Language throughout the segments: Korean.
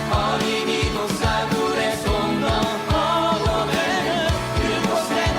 어린이 동산물에 손 넘어도 되는 그곳에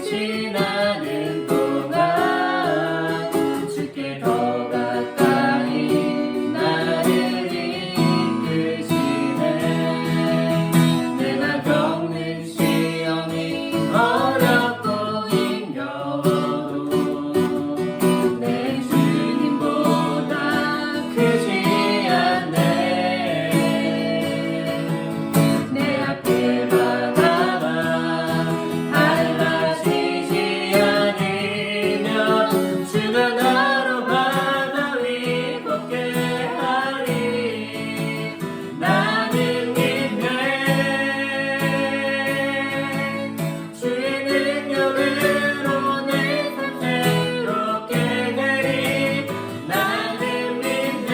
지나는 동안 주께 더 가까이 나를 이끄시네. 내가 겪는 시험이 어렵고 힘겨워도 내 주님보다 크지 않네. 내 앞에 바다가 갈라지지 않으면 주가 나로 바다 위 걷게 하리. 나는 믿네. 주의 능력으로 내 삶 새롭게 되리. 나는 믿네.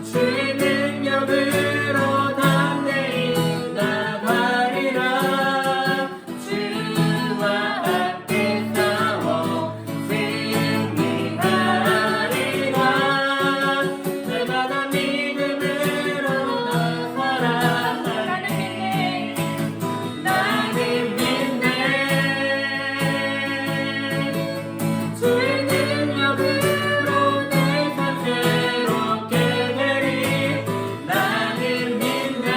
주의 능력으로 담대히 나가리라. 주와 함께 싸워 승리하리라. 날마다 믿음으로 나 살아가리. 나는 믿네. 주의 능력으로 내 삶 새롭게 되리. 나는 믿네.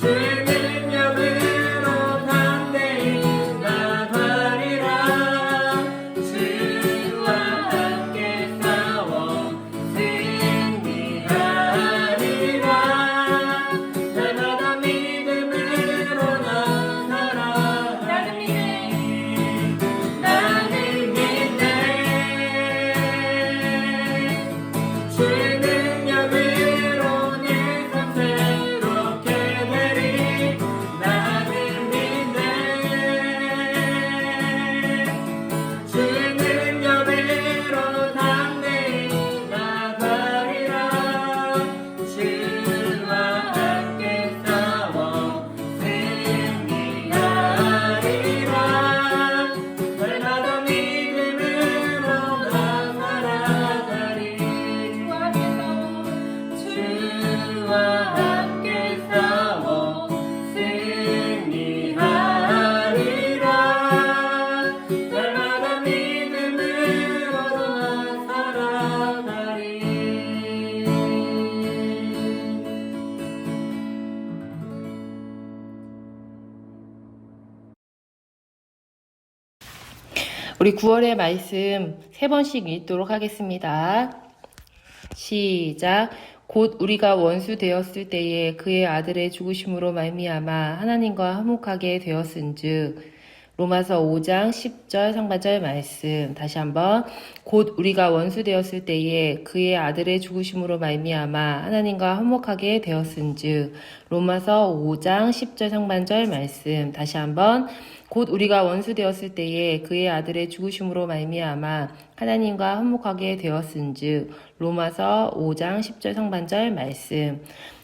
주의 능력으로 담대히 나가리라. 주와 함께 싸워 승리하리라. 날마다 믿음으로 나 살아가리. 나는 믿네. 주의 능력으로 내 삶 새롭게 되리. 나는 믿네. 주의 능력으로 담대히 나가리라. 주와 함께 싸워 승리하리라. 날마다 믿음으로 나 살아가리. 주와 함께 싸워 승리하리라. 날마다 믿음으로 나 살아가리. 우리 9월의 말씀 3번씩 읽도록 하겠습니다. 시작. 곧 우리가 원수 되었을 때에 그의 아들의 죽으심으로 말미암아 하나님과 화목하게 되었은즉. 로마서 5장 10절 상반절 말씀. 다시 한번. 곧 우리가 원수 되었을 때에 그의 아들의 죽으심으로 말미암아 하나님과 화목하게 되었은즉. 로마서 5장 10절 상반절 말씀. 다시 한번. 곧 우리가 원수 되었을 때에 그의 아들의 죽으심으로 말미암아 하나님과 화목하게 되었은즉. 로마서 5장 10절 상반절 말씀.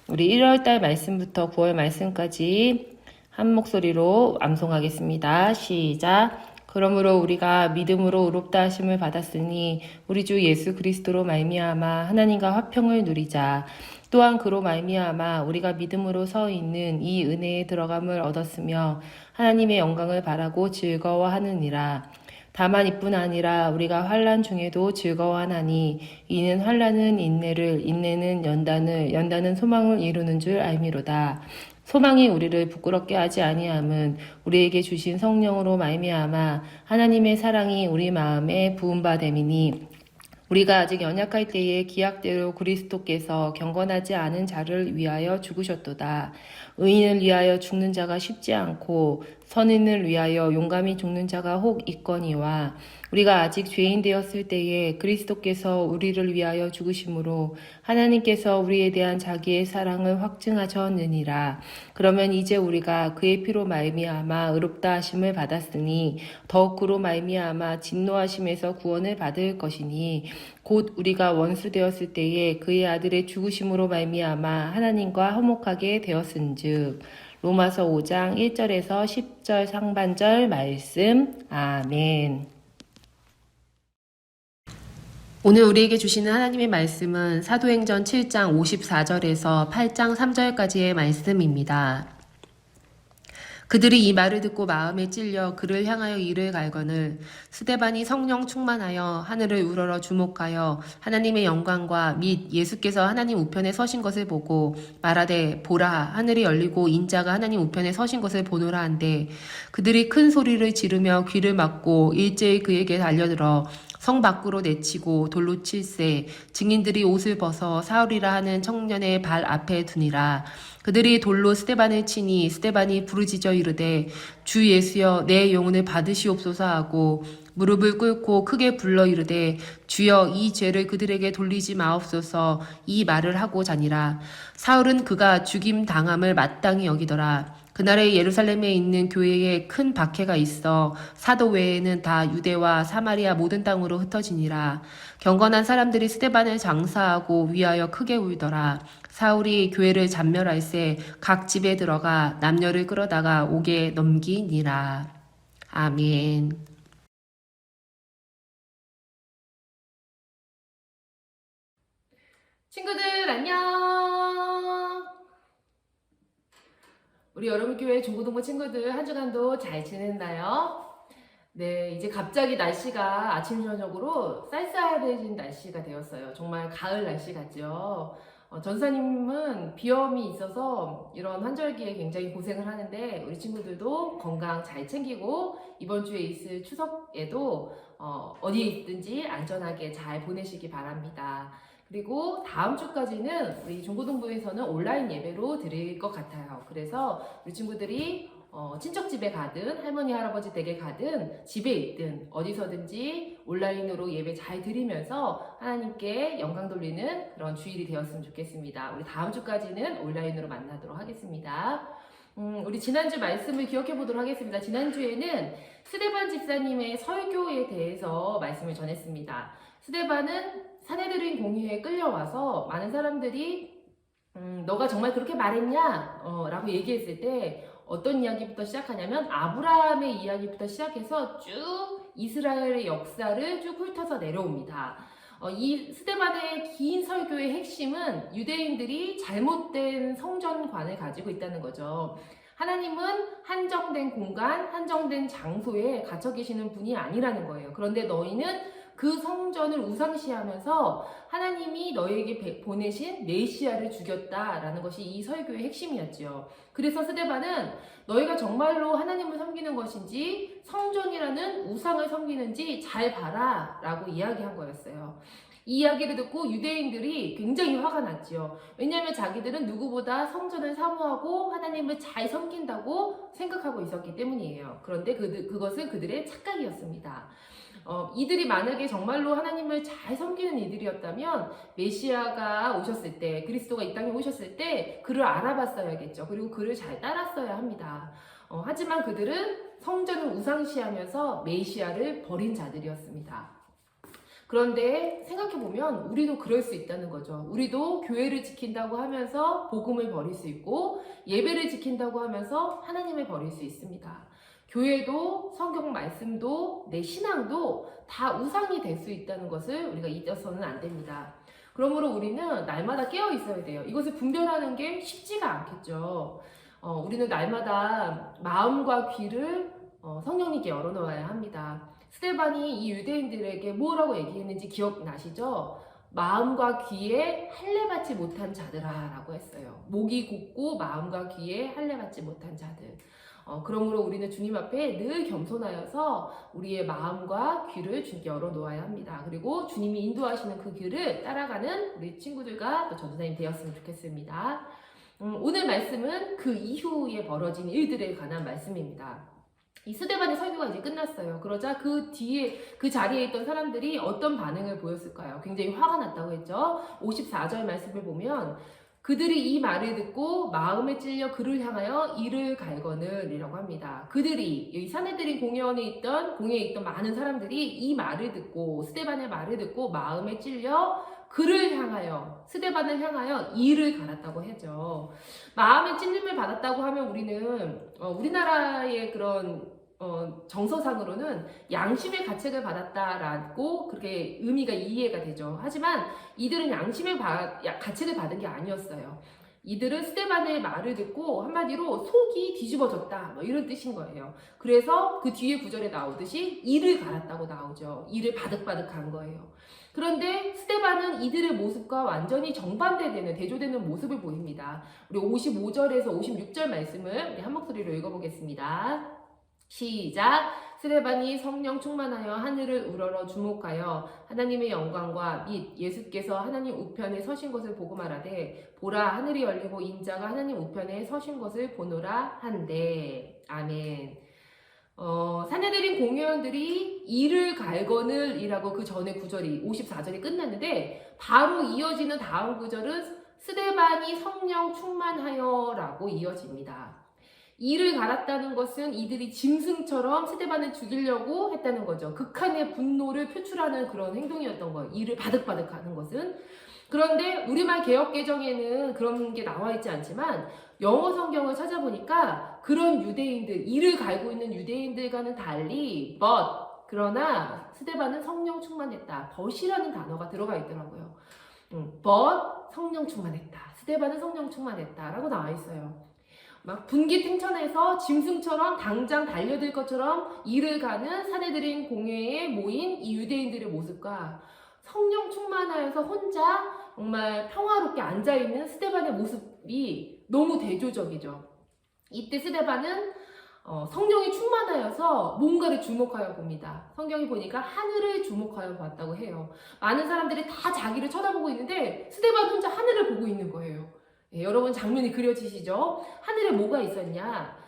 우리 1월달 말씀부터 9월 말씀까지 한 목소리로 암송하겠습니다. 시작. 그러므로 우리가 믿음으로 의롭다 하심을 받았으니 우리 주 예수 그리스도로 말미암아 하나님과 화평을 누리자. 또한 그로 말미암아 우리가 믿음으로 서 있는 이 은혜에 들어감을 얻었으며 하나님의 영광을 바라고 즐거워하느니라. 다만 이뿐 아니라 우리가 환난 중에도 즐거워하나니 이는 환난은 인내를, 인내는 연단을, 연단은 소망을 이루는 줄 알미로다. 소망이 우리를 부끄럽게 하지 아니함은 우리에게 주신 성령으로 말미암아 하나님의 사랑이 우리 마음에 부은 바 됨이니. 우리가 아직 연약할 때에 기약대로 그리스도께서 경건하지 않은 자를 위하여 죽으셨도다. 의인을 위하여 죽는 자가 쉽지 않고 선인을 위하여 용감히 죽는 자가 혹 있거니와. 우리가 아직 죄인 되었을 때에 그리스도께서 우리를 위하여 죽으심으로 하나님께서 우리에 대한 자기의 사랑을 확증하셨느니라. 그러면 이제 우리가 그의 피로 말미암아 의롭다 하심을 받았으니 더욱 그로 말미암아 진노하심에서 구원을 받을 것이니 곧 우리가 원수 되었을 때에 그의 아들의 죽으심으로 말미암아 하나님과 화목하게 되었은즉. 로마서 5장 1절에서 10절 상반절 말씀. 아멘. 오늘 우리에게 주시는 하나님의 말씀은 사도행전 7장 54절에서 8장 3절까지의 말씀입니다. 그들이 이 말을 듣고 마음에 찔려 그를 향하여 이를 갈거늘 스데반이 성령 충만하여 하늘을 우러러 주목하여 하나님의 영광과 및 예수께서 하나님 우편에 서신 것을 보고 말하되 보라 하늘이 열리고 인자가 하나님 우편에 서신 것을 보노라 한데 그들이 큰 소리를 지르며 귀를 막고 일제히 그에게 달려들어 성 밖으로 내치고 돌로 칠세 증인들이 옷을 벗어 사울이라 하는 청년의 발 앞에 두니라. 그들이 돌로 스데반을 치니 스데반이 부르짖어 이르되 주 예수여 내 영혼을 받으시옵소서 하고 무릎을 꿇고 크게 불러 이르되 주여 이 죄를 그들에게 돌리지 마옵소서 이 말을 하고 자니라. 사울은 그가 죽임 당함을 마땅히 여기더라. 그날에 예루살렘에 있는 교회에 큰 박해가 있어 사도 외에는 다 유대와 사마리아 모든 땅으로 흩어지니라. 경건한 사람들이 스데반을 장사하고 위하여 크게 울더라. 사울이 교회를 잔멸할새 각 집에 들어가 남녀를 끌어다가 옥에 넘기니라. 아멘. 친구들 안녕. 우리 여러분교회 중고등부 친구들 한 주간도 잘 지냈나요? 네, 이제 갑자기 날씨가 아침 저녁으로 쌀쌀해진 날씨가 되었어요. 정말 가을 날씨 같죠? 전사님은 비염이 있어서 이런 환절기에 굉장히 고생을 하는데 우리 친구들도 건강 잘 챙기고 이번 주에 있을 추석에도 어디에 있든지 안전하게 잘 보내시기 바랍니다. 그리고 다음 주까지는 우리 중고등부에서는 온라인 예배로 드릴 것 같아요. 그래서 우리 친구들이 친척집에 가든 할머니 할아버지 댁에 가든 집에 있든 어디서든지 온라인으로 예배 잘 드리면서 하나님께 영광 돌리는 그런 주일이 되었으면 좋겠습니다. 우리 다음 주까지는 온라인으로 만나도록 하겠습니다. 우리 지난주 말씀을 기억해 보도록 하겠습니다. 지난주에는 스데반 집사님의 설교에 대해서 말씀을 전했습니다. 스데반은 사내들인 공회에 끌려와서 많은 사람들이 너가 정말 그렇게 말했냐? 라고 얘기했을 때 어떤 이야기부터 시작하냐면 아브라함의 이야기부터 시작해서 쭉 이스라엘의 역사를 쭉 훑어서 내려옵니다. 이 스데반의 긴 설교의 핵심은 유대인들이 잘못된 성전관을 가지고 있다는 거죠. 하나님은 한정된 공간, 한정된 장소에 갇혀 계시는 분이 아니라는 거예요. 그런데 너희는 그 성전을 우상시하면서 하나님이 너에게 보내신 메시아를 죽였다라는 것이 이 설교의 핵심이었죠. 그래서 스데반은 너희가 정말로 하나님을 섬기는 것인지 성전이라는 우상을 섬기는지 잘 봐라 라고 이야기한 거였어요. 이 이야기를 듣고 유대인들이 굉장히 화가 났지요. 왜냐하면 자기들은 누구보다 성전을 사모하고 하나님을 잘 섬긴다고 생각하고 있었기 때문이에요. 그런데 그것은 그들의 착각이었습니다. 이들이 만약에 정말로 하나님을 잘 섬기는 이들이었다면 메시아가 오셨을 때, 그리스도가 이 땅에 오셨을 때 그를 알아봤어야겠죠. 그리고 그를 잘 따랐어야 합니다. 하지만 그들은 성전을 우상시하면서 메시아를 버린 자들이었습니다. 그런데 생각해보면 우리도 그럴 수 있다는 거죠. 우리도 교회를 지킨다고 하면서 복음을 버릴 수 있고 예배를 지킨다고 하면서 하나님을 버릴 수 있습니다. 교회도 성경 말씀도 내 신앙도 다 우상이 될 수 있다는 것을 우리가 잊어서는 안 됩니다. 그러므로 우리는 날마다 깨어 있어야 돼요. 이것을 분별하는 게 쉽지가 않겠죠. 우리는 날마다 마음과 귀를 성령님께 열어놓아야 합니다. 스데반이 이 유대인들에게 뭐라고 얘기했는지 기억나시죠? 마음과 귀에 할례받지 못한 자들아 라고 했어요. 목이 곧고 마음과 귀에 할례받지 못한 자들. 그러므로 우리는 주님 앞에 늘 겸손하여서 우리의 마음과 귀를 주님께 열어놓아야 합니다. 그리고 주님이 인도하시는 그 길을 따라가는 우리 친구들과 또 전도사님 되었으면 좋겠습니다. 오늘 말씀은 그 이후에 벌어진 일들에 관한 말씀입니다. 이 스데반의 설교가 이제 끝났어요. 그러자 그 뒤에 그 자리에 있던 사람들이 어떤 반응을 보였을까요? 굉장히 화가 났다고 했죠. 54절 말씀을 보면 그들이 이 말을 듣고 마음에 찔려 그를 향하여 이를 갈거늘이라고 합니다. 그들이 이 사내들이 공회에 있던 많은 사람들이 이 말을 듣고 스데반의 말을 듣고 마음에 찔려 그를 향하여 스데반을 향하여 이를 갈았다고 하죠. 마음의 찔림을 받았다고 하면 우리는 우리나라의 그런 정서상으로는 양심의 가책을 받았다라고 그렇게 의미가 이해가 되죠. 하지만 이들은 양심의 가책을 받은 게 아니었어요. 이들은 스데반의 말을 듣고 한마디로 속이 뒤집어졌다 뭐 이런 뜻인 거예요. 그래서 그 뒤에 구절에 나오듯이 이를 갈았다고 나오죠. 이를 바득바득한 거예요. 그런데 스데반은 이들의 모습과 완전히 정반대되는 대조되는 모습을 보입니다. 우리 55절에서 56절 말씀을 우리 한 목소리로 읽어보겠습니다. 시작. 스데반이 성령 충만하여 하늘을 우러러 주목하여 하나님의 영광과 및 예수께서 하나님 우편에 서신 것을 보고 말하되 보라 하늘이 열리고 인자가 하나님 우편에 서신 것을 보노라 한대. 아멘. 사내들인 공회원들이 이를 갈거늘 이라고 그 전에 구절이 54절이 끝났는데 바로 이어지는 다음 구절은 스데반이 성령 충만하여 라고 이어집니다. 이를 갈았다는 것은 이들이 짐승처럼 스데반을 죽이려고 했다는 거죠. 극한의 분노를 표출하는 그런 행동이었던 거예요. 이를 바득바득 하는 것은. 그런데 우리말 개역개정에는 그런 게 나와 있지 않지만 영어 성경을 찾아보니까 그런 유대인들, 이를 갈고 있는 유대인들과는 달리 but, 그러나 스데반은 성령 충만했다. but이라는 단어가 들어가 있더라고요. but 성령 충만했다. 스데반은 성령 충만했다 라고 나와 있어요. 막 분기탱천해서 짐승처럼 당장 달려들 것처럼 이를 가는 사내들인 공회에 모인 이 유대인들의 모습과 성령 충만하여서 혼자 정말 평화롭게 앉아있는 스데반의 모습이 너무 대조적이죠. 이때 스데반은 성령이 충만하여서 뭔가를 주목하여 봅니다. 성경이 보니까 하늘을 주목하여 봤다고 해요. 많은 사람들이 다 자기를 쳐다보고 있는데 스데반 혼자 하늘을 보고 있는 거예요. 예, 여러분 장면이 그려지시죠? 하늘에 뭐가 있었냐?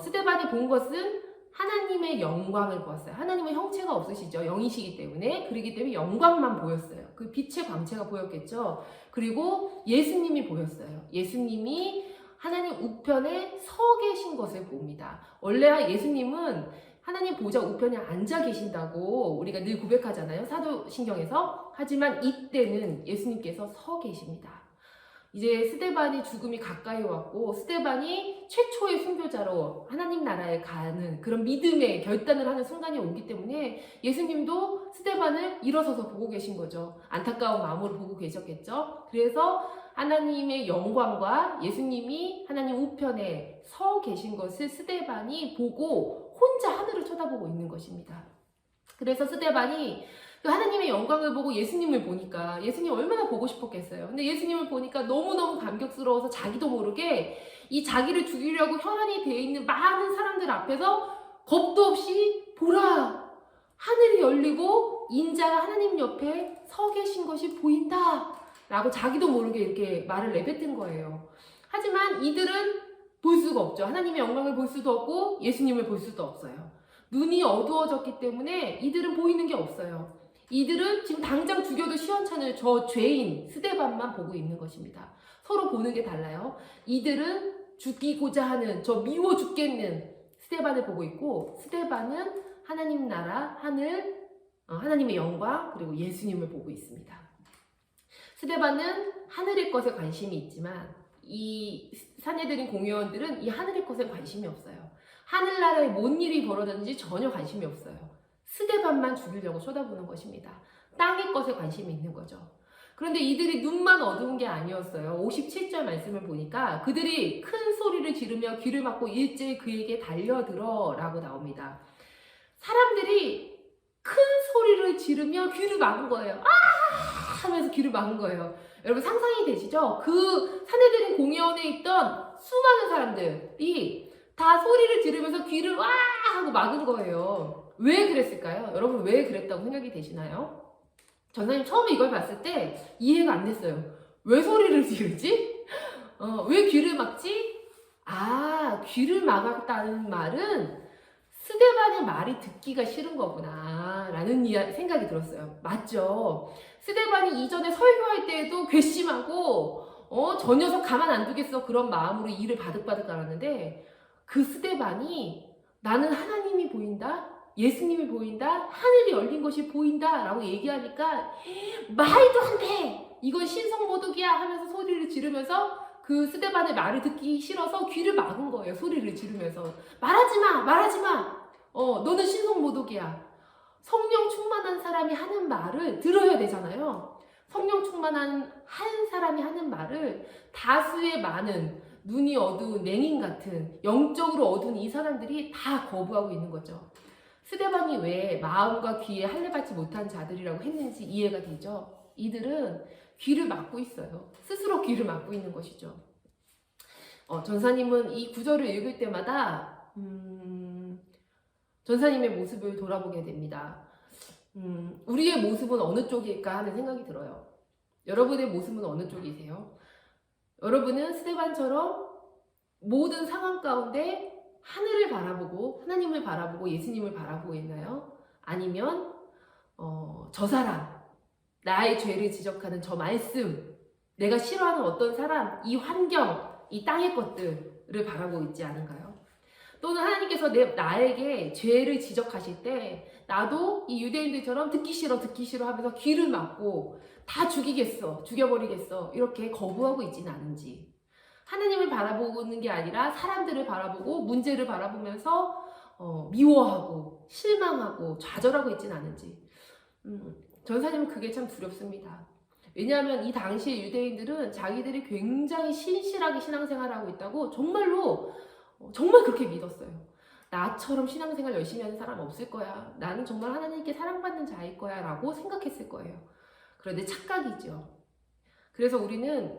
스데반이 본 것은 하나님의 영광을 보았어요. 하나님은 형체가 없으시죠. 영이시기 때문에. 그렇기 때문에 영광만 보였어요. 그 빛의 광채가 보였겠죠. 그리고 예수님이 보였어요. 예수님이 하나님 우편에 서 계신 것을 봅니다. 원래 예수님은 하나님 보좌 우편에 앉아 계신다고 우리가 늘 고백하잖아요. 사도신경에서. 하지만 이때는 예수님께서 서 계십니다. 이제 스데반이 죽음이 가까이 왔고 스데반이 최초의 순교자로 하나님 나라에 가는 그런 믿음의 결단을 하는 순간이 오기 때문에 예수님도 스데반을 일어서서 보고 계신 거죠. 안타까운 마음으로 보고 계셨겠죠. 그래서 하나님의 영광과 예수님이 하나님 우편에 서 계신 것을 스데반이 보고 혼자 하늘을 쳐다보고 있는 것입니다. 그래서 스데반이 그 하나님의 영광을 보고 예수님을 보니까 예수님 얼마나 보고 싶었겠어요. 근데 예수님을 보니까 너무너무 감격스러워서 자기도 모르게 이 자기를 죽이려고 혈안이 되어 있는 많은 사람들 앞에서 겁도 없이 보라! 하늘이 열리고 인자가 하나님 옆에 서 계신 것이 보인다! 라고 자기도 모르게 이렇게 말을 내뱉은 거예요. 하지만 이들은 볼 수가 없죠. 하나님의 영광을 볼 수도 없고 예수님을 볼 수도 없어요. 눈이 어두워졌기 때문에 이들은 보이는 게 없어요. 이들은 지금 당장 죽여도 시원찮을 저 죄인 스데반만 보고 있는 것입니다. 서로 보는 게 달라요. 이들은 죽이고자 하는 저 미워 죽겠는 스데반을 보고 있고 스데반은 하나님 나라, 하늘, 하나님의 영광 그리고 예수님을 보고 있습니다. 스데반은 하늘의 것에 관심이 있지만 이 사내들인 공회원들은 이 하늘의 것에 관심이 없어요. 하늘나라에 뭔 일이 벌어졌는지 전혀 관심이 없어요. 스데반만 죽이려고 쳐다보는 것입니다. 땅의 것에 관심이 있는 거죠. 그런데 이들이 눈만 어두운 게 아니었어요. 57절 말씀을 보니까 그들이 큰 소리를 지르며 귀를 막고 일제히 그에게 달려들어 라고 나옵니다. 사람들이 큰 소리를 지르며 귀를 막은 거예요. 아! 하면서 귀를 막은 거예요. 여러분 상상이 되시죠? 그 사내들인 공회원에 있던 수많은 사람들이 다 소리를 지르면서 귀를 와! 하고 막은 거예요. 왜 그랬을까요? 여러분 왜 그랬다고 생각이 되시나요? 전사님 처음에 이걸 봤을 때 이해가 안 됐어요. 왜 소리를 지르지? 왜 귀를 막지? 아, 귀를 막았다는 말은 스데반의 말이 듣기가 싫은 거구나 라는 생각이 들었어요. 맞죠? 스데반이 이전에 설교할 때에도 괘씸하고 저 녀석 가만 안 두겠어 그런 마음으로 이를 바득바득 갈았는데 그 스데반이 나는 하나님이 보인다? 예수님이 보인다? 하늘이 열린 것이 보인다? 라고 얘기하니까 말도 안 돼! 이건 신성모독이야! 하면서 소리를 지르면서 그 스데반의 말을 듣기 싫어서 귀를 막은 거예요. 소리를 지르면서 말하지 마! 말하지 마! 너는 신성모독이야. 성령 충만한 사람이 하는 말을 들어야 되잖아요. 성령 충만한 한 사람이 하는 말을 다수의 많은 눈이 어두운 냉인 같은 영적으로 어두운 이 사람들이 다 거부하고 있는 거죠. 스데반이 왜 마음과 귀에 할례 받지 못한 자들이라고 했는지 이해가 되죠. 이들은 귀를 막고 있어요. 스스로 귀를 막고 있는 것이죠. 전사님은 이 구절을 읽을 때마다 전사님의 모습을 돌아보게 됩니다. 우리의 모습은 어느 쪽일까 하는 생각이 들어요. 여러분의 모습은 어느 쪽이세요? 여러분은 스데반처럼 모든 상황 가운데 하늘을 바라보고 하나님을 바라보고 예수님을 바라보고 있나요? 아니면 저 사람, 나의 죄를 지적하는 저 말씀, 내가 싫어하는 어떤 사람, 이 환경, 이 땅의 것들을 바라보고 있지 않은가요? 또는 하나님께서 나에게 죄를 지적하실 때 나도 이 유대인들처럼 듣기 싫어 하면서 귀를 막고 다 죽여버리겠어 이렇게 거부하고 있지는 않은지, 하나님을 바라보는 게 아니라 사람들을 바라보고 문제를 바라보면서 미워하고 실망하고 좌절하고 있지는 않은지, 전사님은 그게 참 두렵습니다. 왜냐하면 이 당시 유대인들은 자기들이 굉장히 신실하게 신앙생활을 하고 있다고 정말 그렇게 믿었어요. 나처럼 신앙생활 열심히 하는 사람 없을 거야. 나는 정말 하나님께 사랑받는 자일 거야 라고 생각했을 거예요. 그런데 착각이죠. 그래서 우리는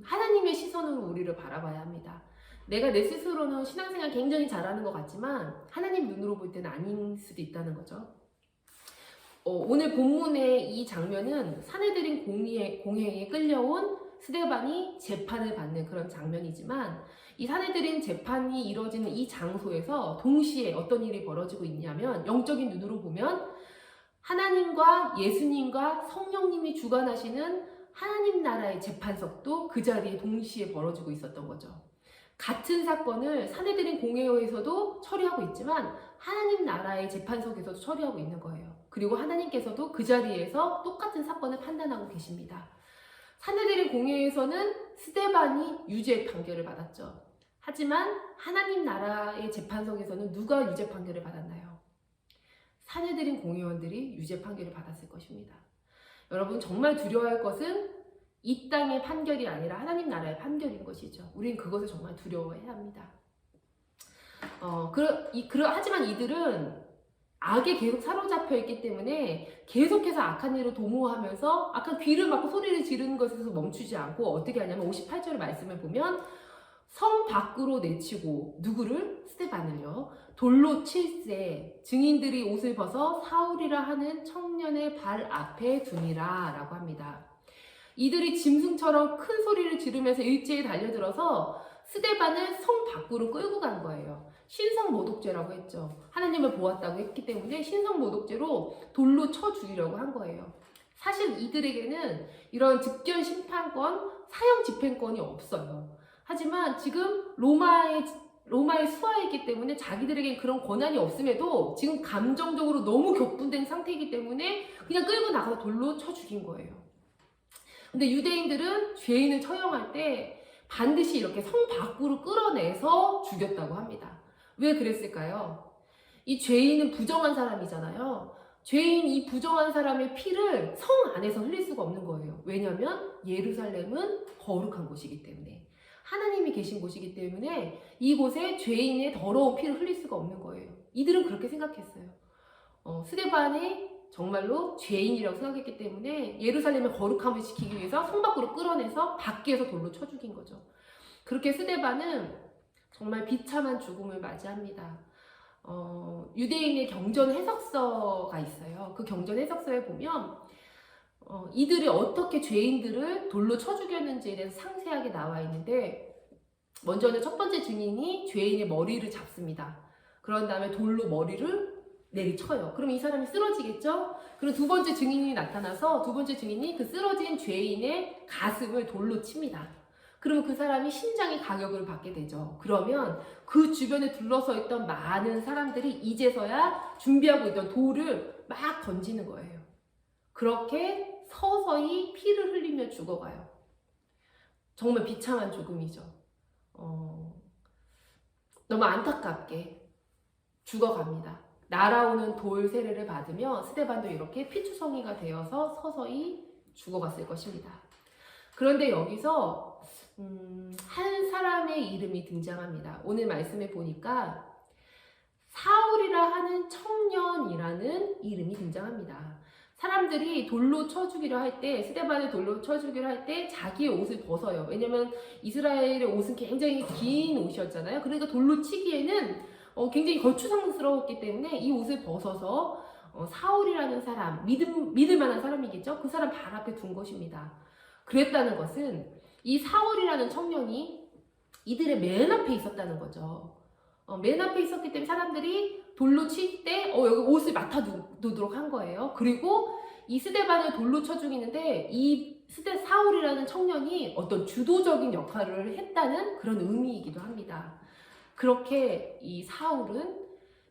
하나님의 시선으로 우리를 바라봐야 합니다. 내가 내 스스로는 신앙생활 굉장히 잘하는 것 같지만 하나님 눈으로 볼 때는 아닐 수도 있다는 거죠. 오늘 본문의 이 장면은 사내들인 공회에 끌려온 스데반이 재판을 받는 그런 장면이지만, 이 사내들인 재판이 이루어지는 이 장소에서 동시에 어떤 일이 벌어지고 있냐면, 영적인 눈으로 보면 하나님과 예수님과 성령님이 주관하시는 하나님 나라의 재판석도 그 자리에 동시에 벌어지고 있었던 거죠. 같은 사건을 사내들인 공회에서도 처리하고 있지만 하나님 나라의 재판석에서도 처리하고 있는 거예요. 그리고 하나님께서도 그 자리에서 똑같은 사건을 판단하고 계십니다. 사내들인 공회에서는 스데반이 유죄 판결을 받았죠. 하지만 하나님 나라의 재판석에서는 누가 유죄 판결을 받았나요? 사내들인 공회원들이 유죄 판결을 받았을 것입니다. 여러분, 정말 두려워할 것은 이 땅의 판결이 아니라 하나님 나라의 판결인 것이죠. 우리는 그것을 정말 두려워해야 합니다. 하지만 이들은 악에 계속 사로잡혀 있기 때문에 계속해서 악한 일을 도모하면서 악한 귀를 막고 소리를 지르는 것에서 멈추지 않고 어떻게 하냐면 58절의 말씀을 보면 성 밖으로 내치고 누구를? 스데반을요. 돌로 칠세 증인들이 옷을 벗어 사울이라 하는 청년의 발 앞에 두니라 라고 합니다. 이들이 짐승처럼 큰 소리를 지르면서 일제히 달려들어서 스데반을 성 밖으로 끌고 간 거예요. 신성모독죄라고 했죠. 하나님을 보았다고 했기 때문에 신성모독죄로 돌로 쳐 죽이려고 한 거예요. 사실 이들에게는 이런 즉결 심판권, 사형 집행권이 없어요. 하지만 지금 로마의 수하에 있기 때문에 자기들에게 그런 권한이 없음에도 지금 감정적으로 너무 격분된 상태이기 때문에 그냥 끌고 나가서 돌로 쳐 죽인 거예요. 근데 유대인들은 죄인을 처형할 때 반드시 이렇게 성 밖으로 끌어내서 죽였다고 합니다. 왜 그랬을까요? 이 죄인은 부정한 사람이잖아요. 죄인 이 부정한 사람의 피를 성 안에서 흘릴 수가 없는 거예요. 왜냐하면 예루살렘은 거룩한 곳이기 때문에, 하나님이 계신 곳이기 때문에 이곳에 죄인의 더러운 피를 흘릴 수가 없는 거예요. 이들은 그렇게 생각했어요. 스데반이 정말로 죄인이라고 생각했기 때문에 예루살렘의 거룩함을 지키기 위해서 성 밖으로 끌어내서 밖에서 돌로 쳐 죽인 거죠. 그렇게 스데반은 정말 비참한 죽음을 맞이합니다. 유대인의 경전 해석서가 있어요. 그 경전 해석서에 보면 이들이 어떻게 죄인들을 돌로 쳐 죽였는지에 대해서 상세하게 나와 있는데, 먼저는 첫 번째 증인이 죄인의 머리를 잡습니다. 그런 다음에 돌로 머리를 내리쳐요. 그럼 이 사람이 쓰러지겠죠? 그럼 두 번째 증인이 나타나서 두 번째 증인이 그 쓰러진 죄인의 가슴을 돌로 칩니다. 그러면 그 사람이 심장의 가격을 받게 되죠. 그러면 그 주변에 둘러서 있던 많은 사람들이 이제서야 준비하고 있던 돌을 막 던지는 거예요. 그렇게 서서히 피를 흘리며 죽어가요. 정말 비참한 죽음이죠. 너무 안타깝게 죽어갑니다. 날아오는 돌 세례를 받으며 스데반도 이렇게 피투성이가 되어서 서서히 죽어갔을 것입니다. 그런데 여기서 한 사람의 이름이 등장합니다. 오늘 말씀에 보니까 사울이라 하는 청년이라는 이름이 등장합니다. 사람들이 돌로 쳐 죽이려 할 때, 스데반을 돌로 쳐 죽이려 할 때 자기의 옷을 벗어요. 왜냐면 이스라엘의 옷은 굉장히 긴 옷이었잖아요. 그러니까 돌로 치기에는 굉장히 거추장스러웠기 때문에 이 옷을 벗어서 사울이라는 사람, 믿을 만한 사람이겠죠? 그 사람 발 앞에 둔 것입니다. 그랬다는 것은 이 사울이라는 청년이 이들의 맨 앞에 있었다는 거죠. 맨 앞에 있었기 때문에 사람들이 돌로 칠 때 여기 옷을 맡아두도록 한 거예요. 그리고 이 스데반을 돌로 쳐 죽이는데 이 사울이라는 청년이 어떤 주도적인 역할을 했다는 그런 의미이기도 합니다. 그렇게 이 사울은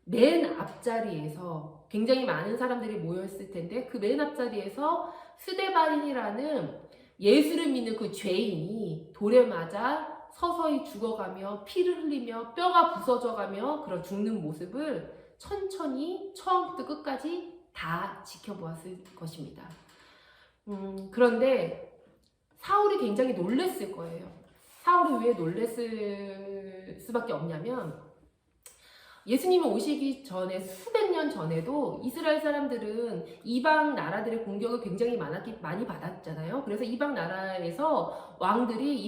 맨 앞자리에서 굉장히 많은 사람들이 모였을 텐데 그 맨 앞자리에서 스데반이라는 예수를 믿는 그 죄인이 돌에 맞아 서서히 죽어가며 피를 흘리며 뼈가 부서져가며 그런 죽는 모습을 천천히 처음부터 끝까지 다 지켜보았을 것입니다. 그런데 사울이 굉장히 놀랬을 거예요. 사울이 왜 놀랬을 수밖에 없냐면 예수님이 오시기 전에 수백 년 전에도 이스라엘 사람들은 이방 나라들의 공격을 굉장히 많이 받았잖아요. 그래서 이방 나라 왕들이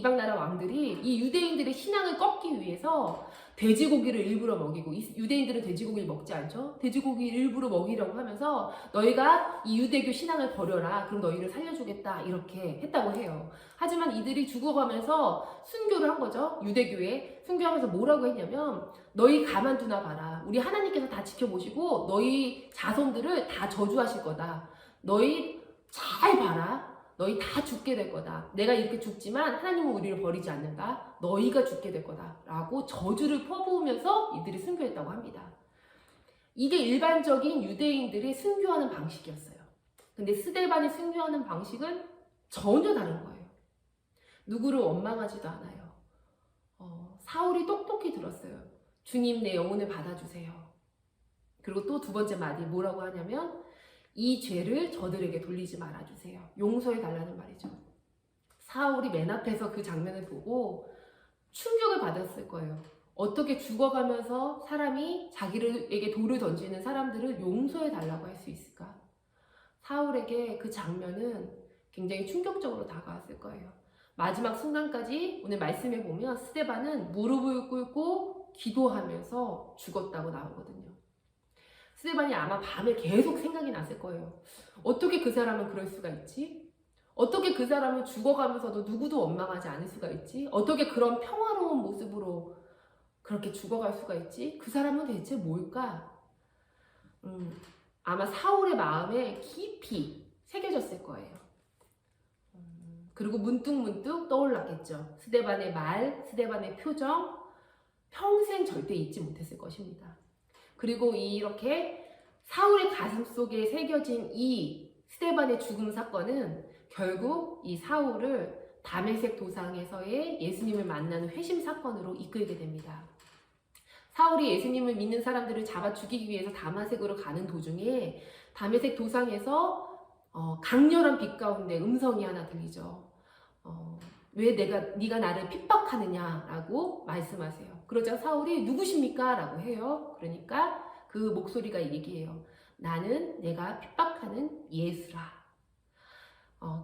이 유대인들의 신앙을 꺾기 위해서 돼지고기를 일부러 먹이고, 유대인들은 돼지고기를 먹지 않죠. 돼지고기를 일부러 먹이려고 하면서 너희가 이 유대교 신앙을 버려라. 그럼 너희를 살려주겠다. 이렇게 했다고 해요. 하지만 이들이 죽어가면서 순교를 한 거죠. 유대교에 순교하면서 뭐라고 했냐면 너희 가만두나 봐라. 우리 하나님께서 다 지켜보시고 너희 자손들을 다 저주하실 거다. 너희 잘 봐라. 너희 다 죽게 될 거다. 내가 이렇게 죽지만 하나님은 우리를 버리지 않는다. 너희가 죽게 될 거다. 라고 저주를 퍼부으면서 이들이 순교했다고 합니다. 이게 일반적인 유대인들이 순교하는 방식이었어요. 근데 스데반이 순교하는 방식은 전혀 다른 거예요. 누구를 원망하지도 않아요. 사울이 똑똑히 들었어요. 주님, 내 영혼을 받아주세요. 그리고 또 두 번째 말이 뭐라고 하냐면 이 죄를 저들에게 돌리지 말아주세요. 용서해 달라는 말이죠. 사울이 맨 앞에서 그 장면을 보고 충격을 받았을 거예요. 어떻게 죽어가면서 사람이 자기에게 돌을 던지는 사람들을 용서해 달라고 할 수 있을까? 사울에게 그 장면은 굉장히 충격적으로 다가왔을 거예요. 마지막 순간까지 오늘 말씀해 보면 스데반은 무릎을 꿇고 기도하면서 죽었다고 나오거든요. 스데반이 아마 밤에 계속 생각이 났을 거예요. 어떻게 그 사람은 그럴 수가 있지? 어떻게 그 사람은 죽어가면서도 누구도 원망하지 않을 수가 있지? 어떻게 그런 평화로운 모습으로 그렇게 죽어갈 수가 있지? 그 사람은 대체 뭘까? 아마 사울의 마음에 깊이 새겨졌을 거예요. 그리고 문득문득 떠올랐겠죠. 스데반의 말, 스데반의 표정, 평생 절대 잊지 못했을 것입니다. 그리고 이렇게 사울의 가슴 속에 새겨진 이 스데반의 죽음 사건은 결국 이 사울을 다메섹 도상에서의 예수님을 만나는 회심 사건으로 이끌게 됩니다. 사울이 예수님을 믿는 사람들을 잡아 죽이기 위해서 다메섹으로 가는 도중에 다메섹 도상에서 강렬한 빛 가운데 음성이 하나 들리죠. 왜 네가 나를 핍박하느냐라고 말씀하세요. 그러자 사울이 누구십니까? 라고 해요. 그러니까 그 목소리가 얘기해요. 나는 내가 핍박하는 예수라.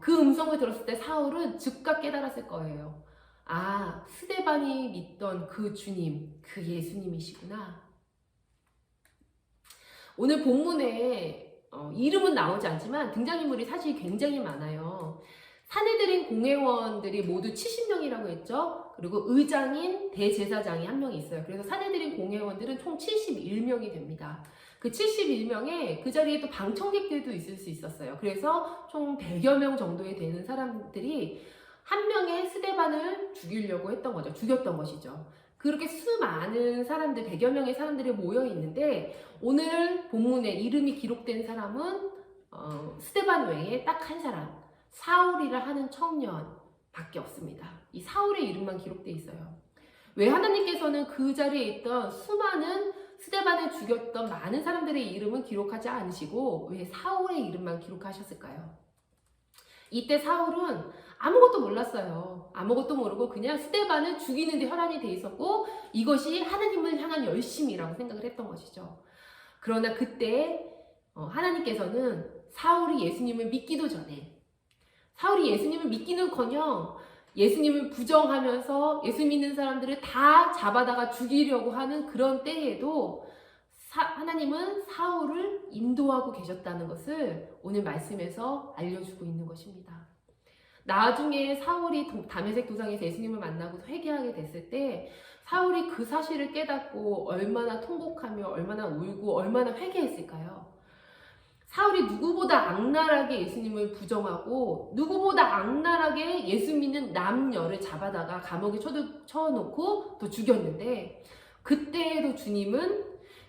그 음성을 들었을 때 사울은 즉각 깨달았을 거예요. 아, 스데반이 믿던 그 주님, 그 예수님이시구나. 오늘 본문에 이름은 나오지 않지만 등장인물이 사실 굉장히 많아요. 사내들인 공회원들이 모두 70명이라고 했죠. 그리고 의장인 대제사장이 한 명 있어요. 그래서 사내들인 공회원들은 총 71명이 됩니다. 그 71명에 그 자리에 또 방청객들도 있을 수 있었어요. 그래서 총 100여 명 정도에 되는 사람들이 한 명의 스데반을 죽이려고 했던 거죠. 죽였던 것이죠. 그렇게 수많은 사람들, 100여 명의 사람들이 모여 있는데 오늘 본문에 이름이 기록된 사람은 스데반 외에 딱 한 사람, 사울이라 하는 청년밖에 없습니다. 이 사울의 이름만 기록되어 있어요. 왜 하나님께서는 그 자리에 있던 수많은 스데반을 죽였던 많은 사람들의 이름은 기록하지 않으시고 왜 사울의 이름만 기록하셨을까요? 이때 사울은 아무것도 몰랐어요. 아무것도 모르고 그냥 스데반을 죽이는 데 혈안이 돼 있었고 이것이 하나님을 향한 열심이라고 생각을 했던 것이죠. 그러나 그때 하나님께서는 사울이 예수님을 믿기도 전에 사울이 예수님을 믿기는커녕 예수님을 부정하면서 예수 믿는 사람들을 다 잡아다가 죽이려고 하는 그런 때에도 하나님은 사울을 인도하고 계셨다는 것을 오늘 말씀에서 알려주고 있는 것입니다. 나중에 사울이 다메섹 도상에서 예수님을 만나고 회개하게 됐을 때 사울이 그 사실을 깨닫고 얼마나 통곡하며 얼마나 울고 얼마나 회개했을까요? 사울이 누구보다 악랄하게 예수님을 부정하고 누구보다 악랄하게 예수 믿는 남녀를 잡아다가 감옥에 쳐놓고 또 죽였는데 그때에도 주님은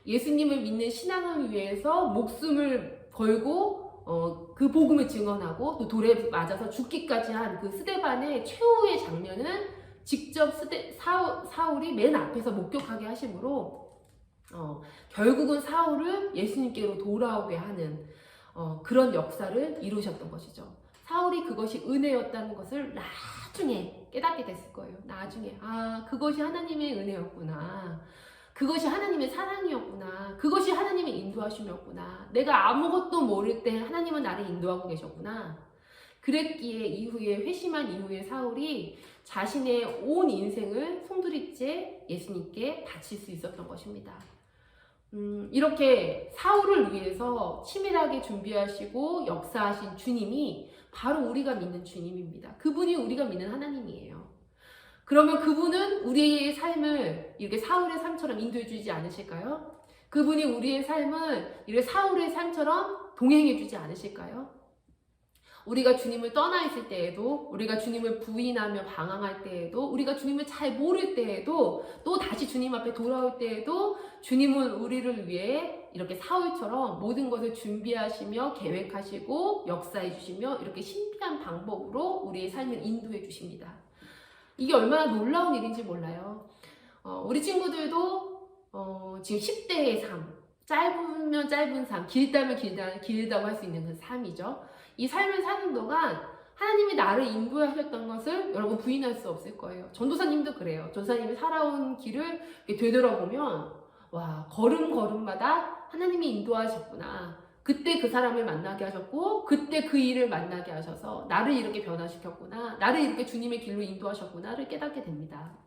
예수님을 믿는 신앙을 위해서 목숨을 걸고 그 복음을 증언하고 또 돌에 맞아서 죽기까지 한 그 스데반의 최후의 장면은 직접 사울이 맨 앞에서 목격하게 하심으로 결국은 사울을 예수님께로 돌아오게 하는 그런 역사를 이루셨던 것이죠. 사울이 그것이 은혜였다는 것을 나중에 깨닫게 됐을 거예요. 나중에 그것이 하나님의 은혜였구나. 그것이 하나님의 사랑이었구나. 그것이 하나님의 인도하심이었구나. 내가 아무것도 모를 때 하나님은 나를 인도하고 계셨구나. 그랬기에 이후에 회심한 이후에 사울이 자신의 온 인생을 송두리째 예수님께 바칠 수 있었던 것입니다. 이렇게 사울을 위해서 치밀하게 준비하시고 역사하신 주님이 바로 우리가 믿는 주님입니다. 그분이 우리가 믿는 하나님이에요. 그러면 그분은 우리의 삶을 이렇게 사울의 삶처럼 인도해 주지 않으실까요? 그분이 우리의 삶을 이렇게 사울의 삶처럼 동행해 주지 않으실까요? 우리가 주님을 떠나 있을 때에도, 우리가 주님을 부인하며 방황할 때에도, 우리가 주님을 잘 모를 때에도, 또 다시 주님 앞에 돌아올 때에도 주님은 우리를 위해 이렇게 사울처럼 모든 것을 준비하시며 계획하시고 역사해 주시며 이렇게 신비한 방법으로 우리의 삶을 인도해 주십니다. 이게 얼마나 놀라운 일인지 몰라요. 우리 친구들도 지금 10대의 삶, 짧으면 짧은 삶, 길다면 길다고 할 수 있는 그 삶이죠. 이 삶을 사는 동안 하나님이 나를 인도하셨던 것을 여러분 부인할 수 없을 거예요. 전도사님도 그래요. 전도사님이 살아온 길을 되돌아보면 와, 걸음걸음마다 하나님이 인도하셨구나. 그때 그 사람을 만나게 하셨고 그때 그 일을 만나게 하셔서 나를 이렇게 변화시켰구나. 나를 이렇게 주님의 길로 인도하셨구나를 깨닫게 됩니다.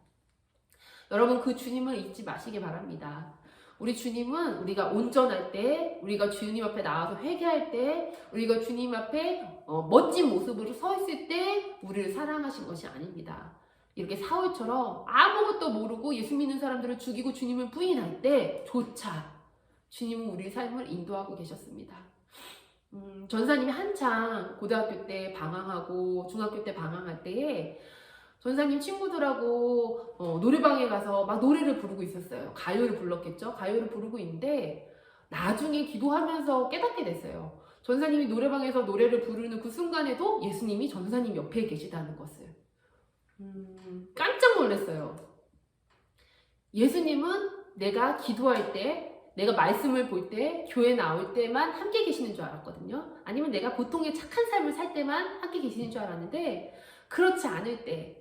여러분 그 주님을 잊지 마시기 바랍니다. 우리 주님은 우리가 온전할 때, 우리가 주님 앞에 나와서 회개할 때, 우리가 주님 앞에 멋진 모습으로 서 있을 때 우리를 사랑하신 것이 아닙니다. 이렇게 사울처럼 아무것도 모르고 예수 믿는 사람들을 죽이고 주님을 부인할 때조차 주님은 우리 삶을 인도하고 계셨습니다. 전사님이 한창 고등학교 때 방황하고 중학교 때 방황할 때에 전사님 친구들하고 노래방에 가서 막 노래를 부르고 있었어요. 가요를 불렀겠죠. 가요를 부르고 있는데 나중에 기도하면서 깨닫게 됐어요. 전사님이 노래방에서 노래를 부르는 그 순간에도 예수님이 전사님 옆에 계시다는 것을 깜짝 놀랐어요. 예수님은 내가 기도할 때, 내가 말씀을 볼 때, 교회 나올 때만 함께 계시는 줄 알았거든요. 아니면 내가 보통의 착한 삶을 살 때만 함께 계시는 줄 알았는데 그렇지 않을 때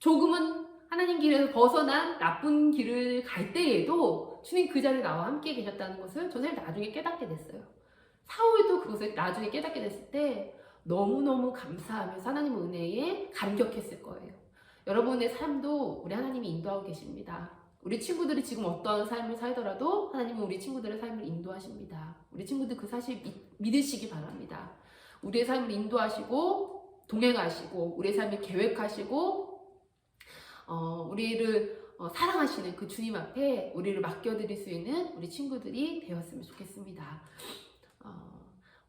조금은 하나님 길에서 벗어난 나쁜 길을 갈 때에도 주님 그 자리에 나와 함께 계셨다는 것을 저는 나중에 깨닫게 됐어요. 사울도 그것을 나중에 깨닫게 됐을 때 너무너무 감사하면서 하나님 은혜에 감격했을 거예요. 여러분의 삶도 우리 하나님이 인도하고 계십니다. 우리 친구들이 지금 어떤 삶을 살더라도 하나님은 우리 친구들의 삶을 인도하십니다. 우리 친구들 그 사실 믿으시기 바랍니다. 우리의 삶을 인도하시고 동행하시고 우리의 삶을 계획하시고 우리를 사랑하시는 그 주님 앞에 우리를 맡겨드릴 수 있는 우리 친구들이 되었으면 좋겠습니다.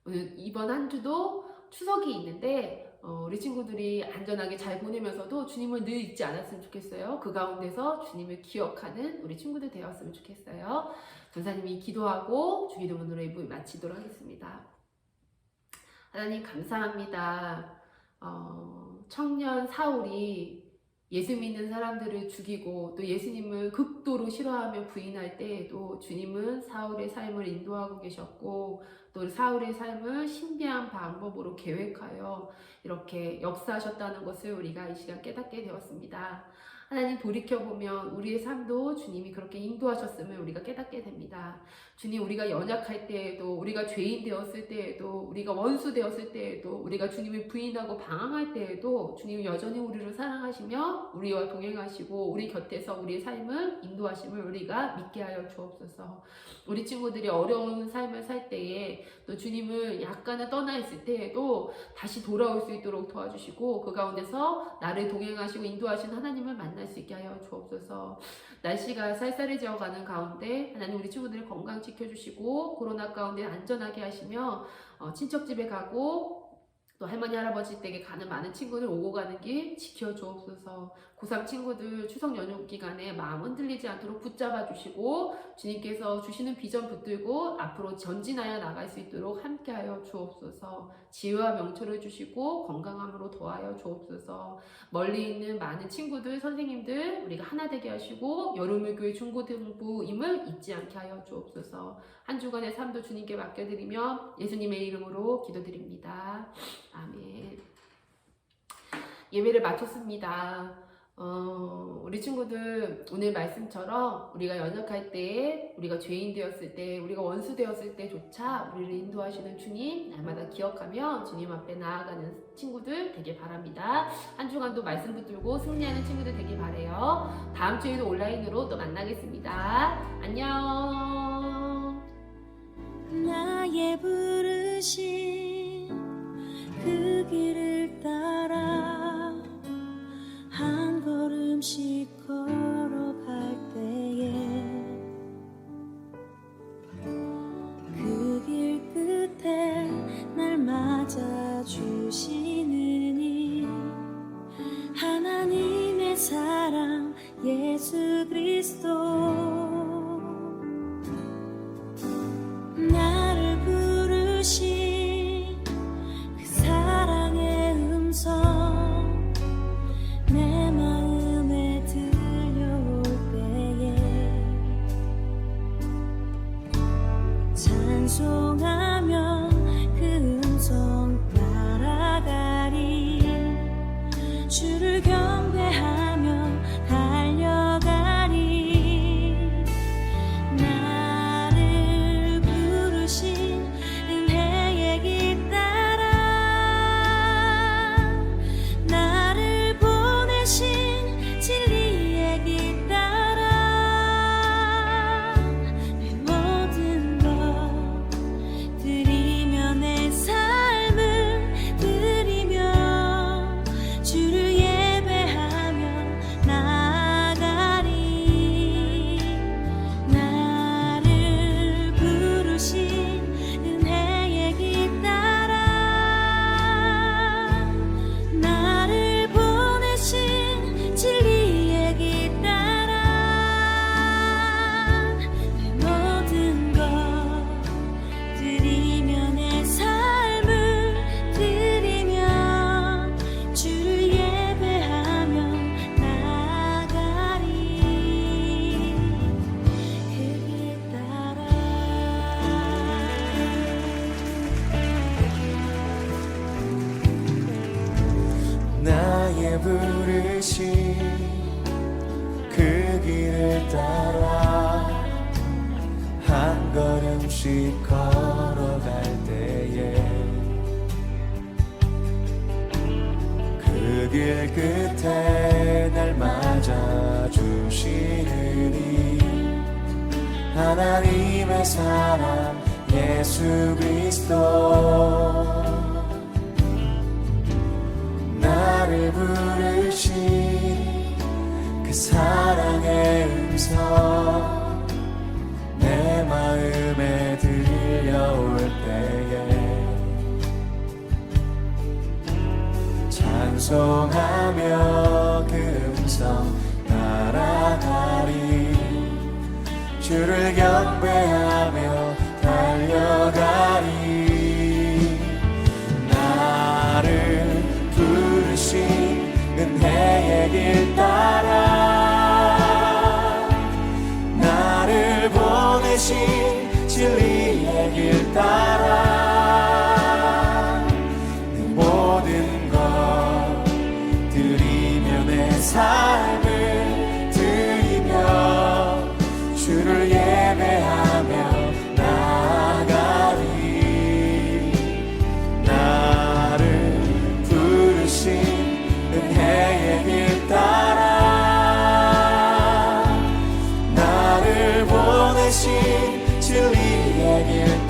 오늘 이번 한 주도 추석이 있는데 우리 친구들이 안전하게 잘 보내면서도 주님을 늘 잊지 않았으면 좋겠어요. 그 가운데서 주님을 기억하는 우리 친구들 되었으면 좋겠어요. 전사님이 기도하고 주기도문으로 2부 마치도록 하겠습니다. 하나님 감사합니다. 청년 사울이 예수 믿는 사람들을 죽이고 또 예수님을 극도로 싫어하며 부인할 때에도 주님은 사울의 삶을 인도하고 계셨고 또 사울의 삶을 신비한 방법으로 계획하여 이렇게 역사하셨다는 것을 우리가 이 시간 깨닫게 되었습니다. 하나님 돌이켜보면 우리의 삶도 주님이 그렇게 인도하셨음을 우리가 깨닫게 됩니다. 주님, 우리가 연약할 때에도, 우리가 죄인 되었을 때에도, 우리가 원수 되었을 때에도, 우리가 주님을 부인하고 방황할 때에도 주님이 여전히 우리를 사랑하시며 우리와 동행하시고 우리 곁에서 우리의 삶을 인도하심을 우리가 믿게 하여 주옵소서. 우리 친구들이 어려운 삶을 살 때에 또 주님을 약간은 떠나 있을 때에도 다시 돌아올 수 있도록 도와주시고 그 가운데서 나를 동행하시고 인도하시는 하나님을 만날 수 있게 하여 주옵소서. 날씨가 쌀쌀해져가는 가운데 하나님 우리 친구들의 건강 지켜주시고 코로나 가운데 안전하게 하시며 친척 집에 가고 또 할머니 할아버지 댁에 가는 많은 친구들 오고 가는 길 지켜주옵소서. 고3 친구들 추석 연휴 기간에 마음 흔들리지 않도록 붙잡아 주시고 주님께서 주시는 비전 붙들고 앞으로 전진하여 나갈 수 있도록 함께하여 주옵소서. 지혜와 명철을 주시고 건강함으로 더하여 주옵소서. 멀리 있는 많은 친구들 선생님들 우리가 하나 되게 하시고 여름의교회 중고등부임을 잊지 않게 하여 주옵소서. 한 주간의 삶도 주님께 맡겨드리며 예수님의 이름으로 기도드립니다. 아멘. 예배를 마쳤습니다. 우리 친구들 오늘 말씀처럼 우리가 연약할 때, 우리가 죄인 되었을 때, 우리가 원수 되었을 때조차 우리를 인도하시는 주님 날마다 기억하며 주님 앞에 나아가는 친구들 되길 바랍니다. 한 주간도 말씀 붙들고 승리하는 친구들 되길 바래요. 다음 주에도 온라인으로 또 만나겠습니다. 안녕. 나의 부르심 그 길을 따라 한 걸음씩 걸어갈 때에 그 길 끝에 날 맞아 주시느니 하나님의 사랑 예수 그리스도 나를 부르신 그 사랑의 음성 내 마음에 들려올 때에 찬송하며 그 음성 따라가리 주를 경배하며 달려가리 나를 부르신 은혜의 길 따라 나를 보내신 진리의 길 따라 내 모든 것 드리며 내 삶을 드리며 주를 예배하며 나아가리 나를 부르신 은혜의 길 따라 나를 보내신 진리의 길 따라 내 모든 것 드리며 내 삶을 드리며 주를 예배하며 나아가리 그 길 따라 나의 부르심 그 길을 따라 한 걸음씩 걸어갈 때에 그 길 끝에 날 맞아 주시느니 하나님의 사랑 예수 그리스도 나를 부르신 그 사랑의 음성 내 마음에 들려올 때에 찬송하며 그 음성 따라가리 주를 경배하며 달려가리 나를 부르신 은혜의 길 따라 진리의 길 따라 내 모든 것 드리며 내 삶을 드리며 주를 예배하며 나아가리. 나를 부르신 은혜의 길 따라 나를 보내신 진리의 길